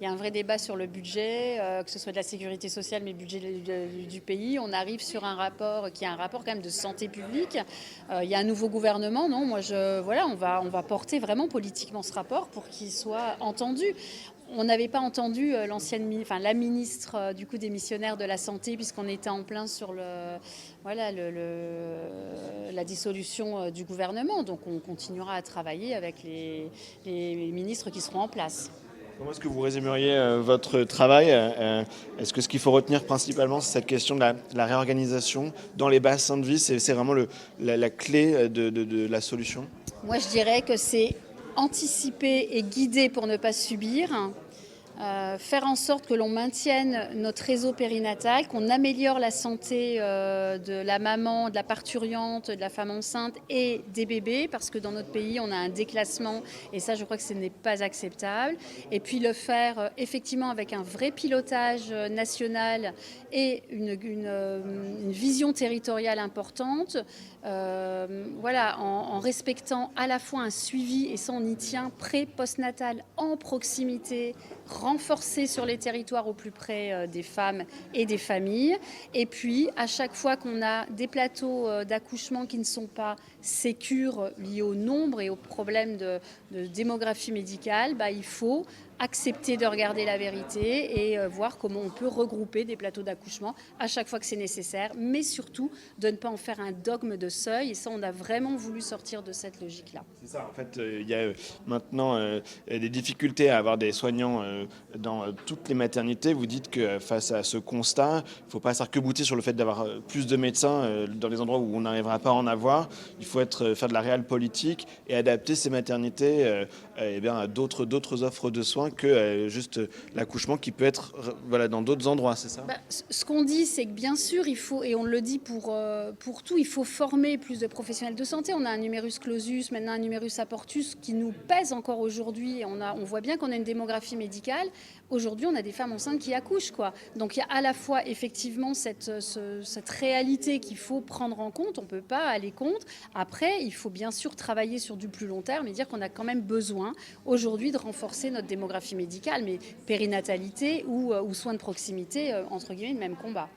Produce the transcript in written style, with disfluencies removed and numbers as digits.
Il y a un vrai débat sur le budget, que ce soit de la sécurité sociale, mais le budget du pays. On arrive sur un rapport qui est un rapport quand même de santé publique. Il y a un nouveau gouvernement, non? Voilà, on va porter vraiment politiquement ce rapport pour qu'il soit entendu. On n'avait pas entendu la ministre du coup démissionnaire de la santé, puisqu'on était en plein sur la dissolution du gouvernement. Donc on continuera à travailler avec les ministres qui seront en place. Comment est-ce que vous résumeriez votre travail Est-ce que ce qu'il faut retenir principalement, c'est cette question de la réorganisation dans les bassins de vie? C'est vraiment la clé de la solution? Moi, je dirais que c'est anticiper et guider pour ne pas subir. Faire en sorte que l'on maintienne notre réseau périnatal, qu'on améliore la santé de la maman, de la parturiente, de la femme enceinte et des bébés, parce que dans notre pays, on a un déclassement et ça, je crois que ce n'est pas acceptable. Et puis le faire effectivement avec un vrai pilotage national et une vision territoriale importante, en respectant à la fois un suivi, et ça on y tient, pré-postnatal en proximité, renforcé sur les territoires au plus près des femmes et des familles. Et puis, à chaque fois qu'on a des plateaux d'accouchement qui ne sont pas sécures liés au nombre et aux problèmes de démographie médicale, il faut accepter de regarder la vérité et voir comment on peut regrouper des plateaux d'accouchement à chaque fois que c'est nécessaire, mais surtout de ne pas en faire un dogme de seuil. Et ça, on a vraiment voulu sortir de cette logique-là. C'est ça, en fait, il y a maintenant des difficultés à avoir des soignants dans toutes les maternités. Vous dites que face à ce constat, il ne faut pas s'arc-bouter sur le fait d'avoir plus de médecins dans les endroits où on n'arrivera pas à en avoir. Il faut faire de la réelle politique et adapter ces maternités à d'autres offres de soins que juste l'accouchement qui peut être dans d'autres endroits, c'est ça? Ce qu'on dit, c'est que bien sûr, il faut, et on le dit pour tout, il faut former plus de professionnels de santé. On a un numerus clausus, maintenant un numerus aportus qui nous pèse encore aujourd'hui. On voit bien qu'on a une démographie médicale. Aujourd'hui, on a des femmes enceintes qui accouchent, quoi. Donc il y a à la fois effectivement cette réalité qu'il faut prendre en compte. On ne peut pas aller contre. Après, il faut bien sûr travailler sur du plus long terme et dire qu'on a quand même besoin aujourd'hui de renforcer notre démographie médicale, mais périnatalité ou soins de proximité, entre guillemets, le même combat.